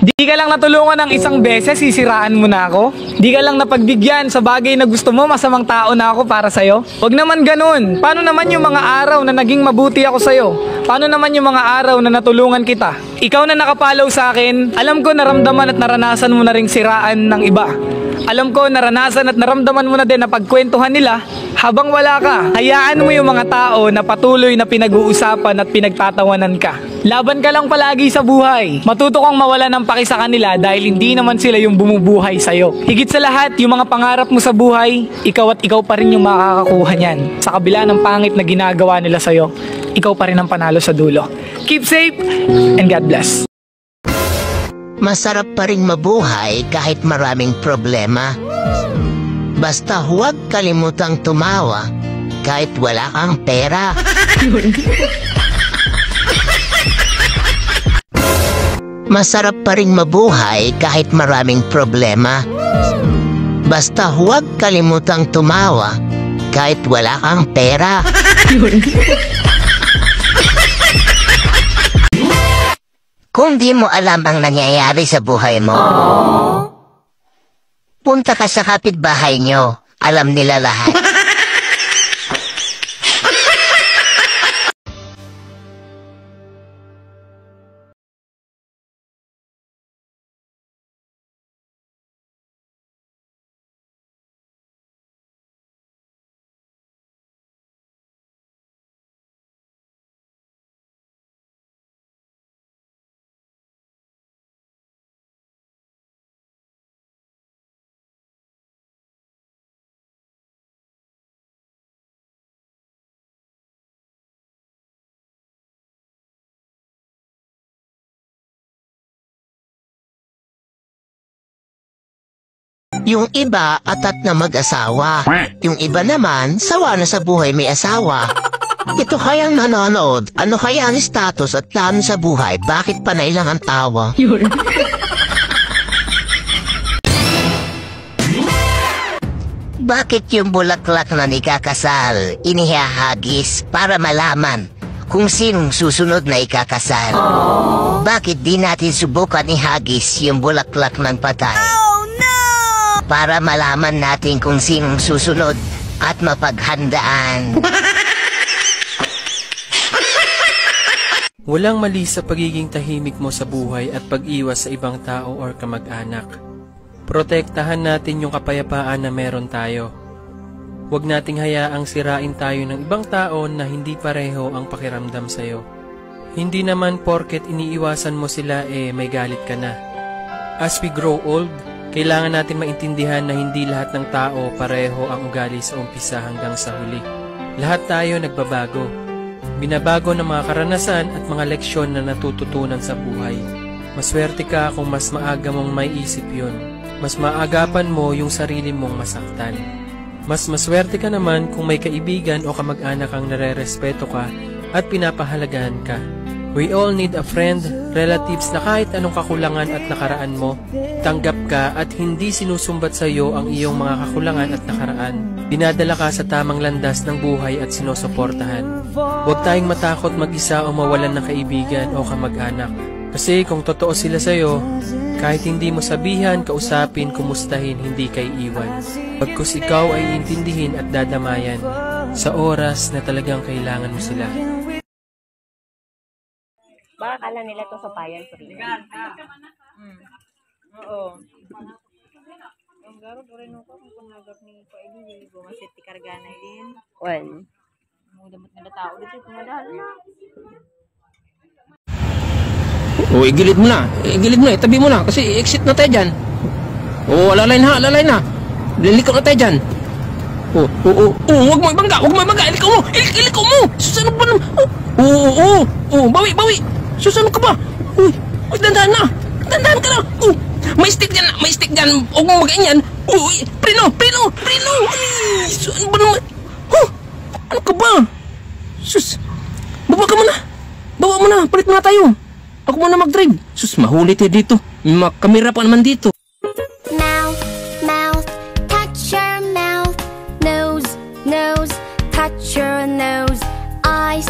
Di ka lang natulungan ng isang beses, sisiraan mo na ako? Di ka lang napagbigyan sa bagay na gusto mo, masamang tao na ako para sa'yo? Huwag naman ganun. Paano naman yung mga araw na naging mabuti ako sa'yo? Paano naman yung mga araw na natulungan kita? Ikaw na nakapalaw sa akin, alam ko naramdaman at naranasan mo na ring siraan ng iba. Alam ko naranasan at naramdaman mo na din na pagkwentuhan nila habang wala ka. Hayaan mo yung mga tao na patuloy na pinag-uusapan at pinagtatawanan ka. Laban ka lang palagi sa buhay. Matuto kang mawala ng paki sa kanila dahil hindi naman sila yung bumubuhay sa'yo. Higit sa lahat, yung mga pangarap mo sa buhay, ikaw at ikaw pa rin yung makakakuha niyan. Sa kabila ng pangit na ginagawa nila sa'yo, ikaw pa rin ang panalo sa dulo. Keep safe and God bless. Masarap pa rin mabuhay kahit maraming problema. Basta huwag kalimutang tumawa kahit wala kang pera. Masarap pa rin mabuhay kahit maraming problema. Basta huwag kalimutang tumawa kahit wala kang pera. Kung di mo alam ang nangyayari sa buhay mo, punta ka sa kapitbahay nyo. Alam nila lahat. Yung iba atat na mag-asawa. Yung iba naman, sawa na sa buhay may asawa. Ito kayang nanonood, ano kaya ang status at plano sa buhay? Bakit panay lang ang tawa? Bakit yung bulaklak na ikakasal, inihahagis para malaman kung sinong susunod na ikakasal? Bakit di natin subukan ihagis yung bulaklak ng patay? Para malaman natin kung sinong susunod at mapaghandaan. Walang mali sa pagiging tahimik mo sa buhay at pag-iwas sa ibang tao or kamag-anak. Protektahan natin yung kapayapaan na meron tayo. Huwag nating hayaang sirain tayo ng ibang tao na hindi pareho ang pakiramdam sa'yo. Hindi naman porket iniiwasan mo sila may galit ka na. As we grow old, kailangan natin maintindihan na hindi lahat ng tao pareho ang ugali sa umpisa hanggang sa huli. Lahat tayo nagbabago. Binabago ng mga karanasan at mga leksyon na natututunan sa buhay. Maswerte ka kung mas maaga mong may isip yun. Mas maagapan mo yung sarili mong masaktan. Mas maswerte ka naman kung may kaibigan o kamag-anak ang nare-respeto ka at pinapahalagahan ka. We all need a friend, relatives na kahit anong kakulangan at nakaraan mo, tanggap ka at hindi sinusumbat sa iyo ang iyong mga kakulangan at nakaraan. Dinadala ka sa tamang landas ng buhay at sinusuportahan. Huwag tayong matakot mag-isa o mawalan ng kaibigan o kamag-anak. Kasi kung totoo sila sa iyo, kahit hindi mo sabihan, kausapin, kumustahin, hindi kay iwan. Pagkus ikaw ay intindihin at dadamayan sa oras na talagang kailangan mo sila. Baka kala nila to sa payan free. Oo. Ang garo po rin ako kung nagap ni Paili, bumasit ti kargana din. Well, mudamot na tao dito pumadahal na. O, igilid mo na. Igilid mo na. Itabi mo na. Kasi exit na tayo dyan. O, alalay na. Alalay na. Liliko na tayo dyan. O, huwag mo ibangga. Huwag mo ibangga. Iliko mo. Iliko mo. Susano pa naman. Bawi. Susano ka ba? Uy, dandahan na. Dandahan ka na. May stick dyan. May stick dyan. Huwag mo mag-ganyan. Uy, preno. Uy, ano ba naman? Ano ka ba? Sus, baba ka muna. Bawa mo na. Palit na tayo. Ako muna mag-drive. Sus, mahuli tayo dito. May mga kamera pa naman dito. Mouth, touch your mouth. Nose, touch your nose. Eyes,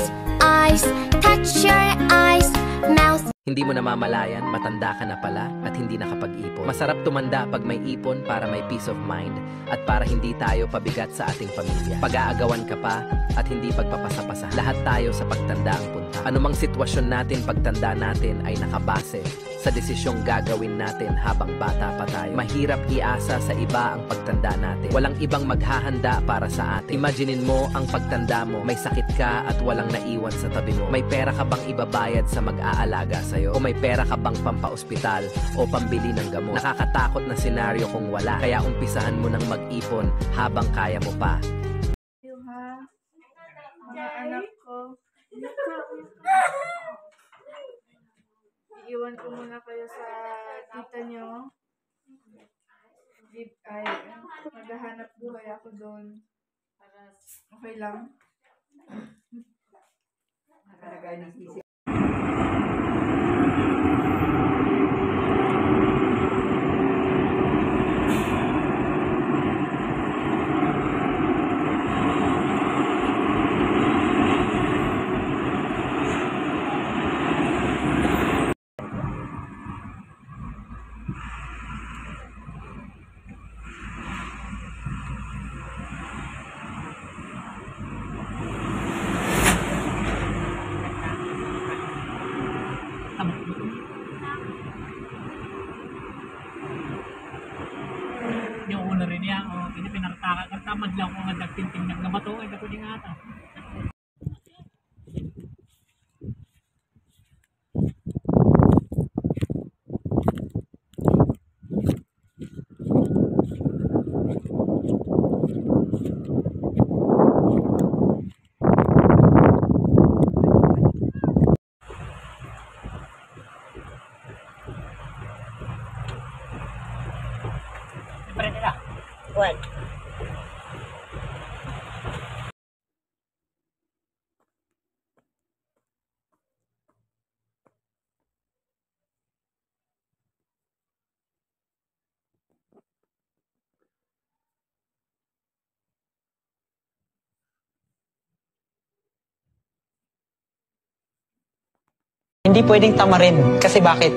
touch your eyes. Mouth. Hindi mo namamalayan, matanda ka na pala at hindi nakapag-ipon. Masarap tumanda pag may ipon para may peace of mind at para hindi tayo pabigat sa ating pamilya. Pag-aagawan ka pa at hindi pagpapasa-pasa. Lahat tayo sa pagtanda ang punta. Anumang sitwasyon natin pagtanda natin ay nakabase sa desisyong gagawin natin habang bata pa tayo. Mahirap iasa sa iba ang pagtanda natin. Walang ibang maghahanda para sa atin. Imaginein mo ang pagtanda mo, may sakit ka at walang naiwan sa tabi mo. May pera ka bang ibabayad sa mag-aalaga sa'yo? O may pera ka bang pampaospital o pambili ng gamot? Nakakatakot na senaryo kung wala. Kaya umpisahan mo ng mag-ipon habang kaya mo pa. Ha? Mga anak ko. Iiwan ko muna kayo sa tita nyo. Ay, maghahanap buhay ako doon. Okay lang? Yung una rin yan, ini pinartaka ka tamad lang ko nga nagtinting nagnabato ay dako ding ata. What? Hindi pwedeng tamarin kasi bakit?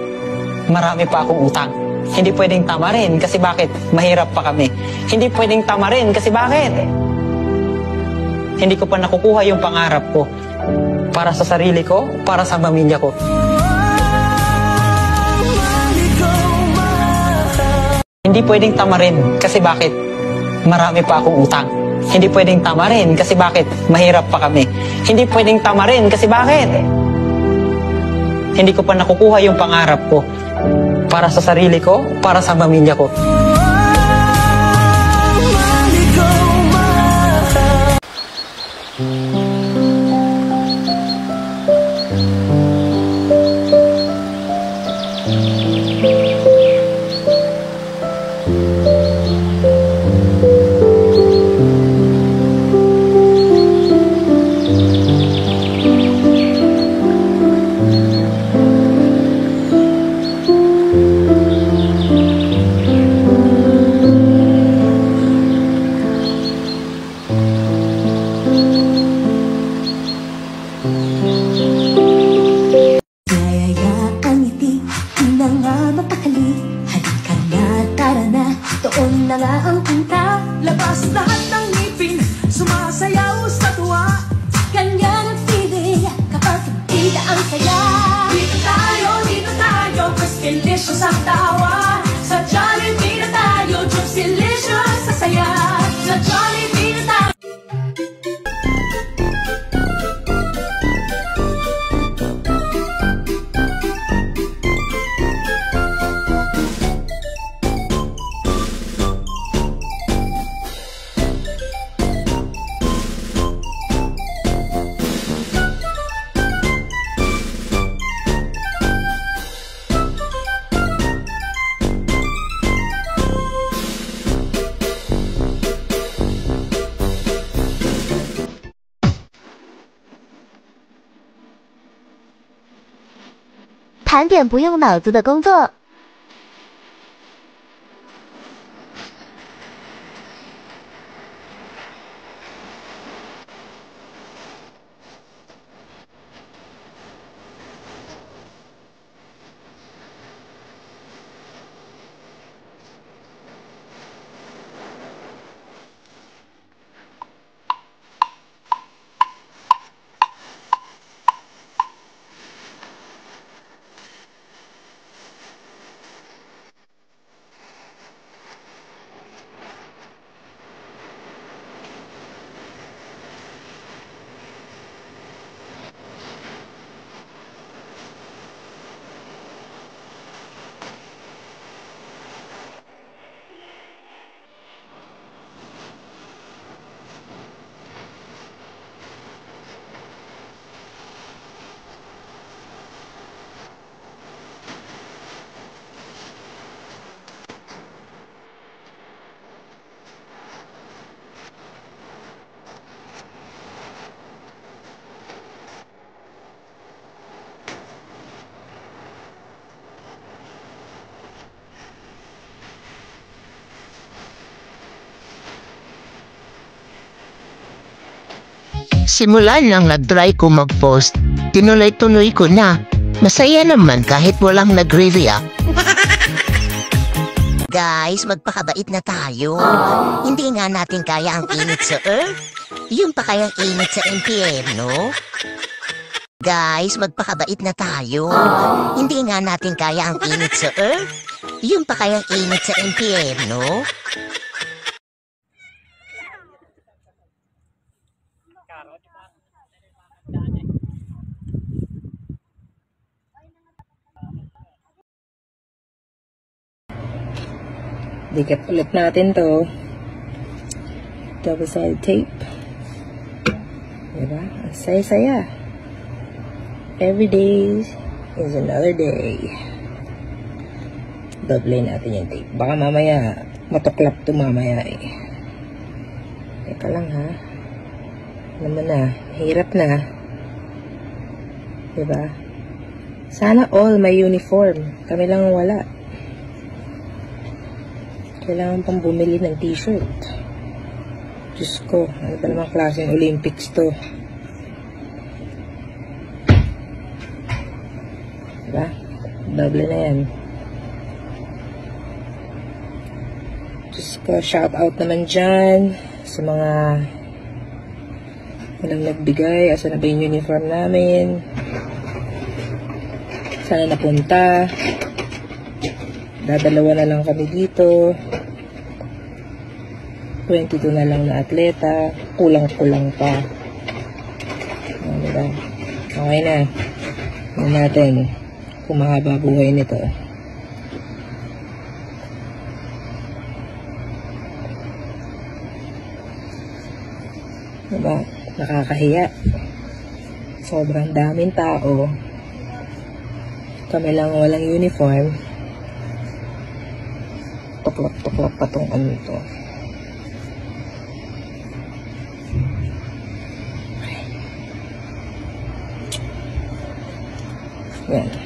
Marami pa akong utang. Hindi pwedeng tamarin kasi bakit? Mahirap pa kami. Hindi pwedeng tamarin kasi bakit? Hindi ko pa nakukuha yung pangarap ko. Para sa sarili ko, para sa pamilya ko. Hindi pwedeng tamarin kasi bakit? Marami pa akong utang. Hindi pwedeng tamarin kasi bakit? Mahirap pa kami. Hindi pwedeng tamarin kasi bakit? Hindi ko pa nakukuha yung pangarap ko. Para sa sarili ko, para sa pamilya ko.盘点不用脑子的工作。Simula nang nag-try ko mag-post, tinuloy-tuloy ko na. Masaya naman kahit walang nagre-react. Guys, magpakabait na tayo. Hindi nga natin kaya ang init sa Earth. Yung pa kayang init sa impyerno. Guys, magpakabait na tayo. Hindi nga natin kaya ang init sa Earth. Yung pa kayang init sa impyerno. Dikit ulit natin to. Double-sided tape. Diba? Ang saya-saya. Every day is another day. Doble natin yung tape. Baka mamaya, matuklap to mamaya eh. Teka lang ha. Naman na. Hirap na. Diba? Sana all may uniform. Kami lang wala. Kailangan pang bumili ng t-shirt. Diyos ko, ano ba namang klaseng Olympics to? Diba? Double na yan. Diyos ko, shout out naman dyan sa mga walang nagbigay. Asa na ba yung uniform namin? Sana napunta. Dadalawa na lang kami dito. 22 na lang na atleta. Kulang-kulang pa. Diba? Okay na. Tignan natin kung mahaba buhay nito. Diba? Nakakahiya. Sobrang daming tao. Kami lang walang uniform. Tuklap-tuklap pa tong ano ito. Yan.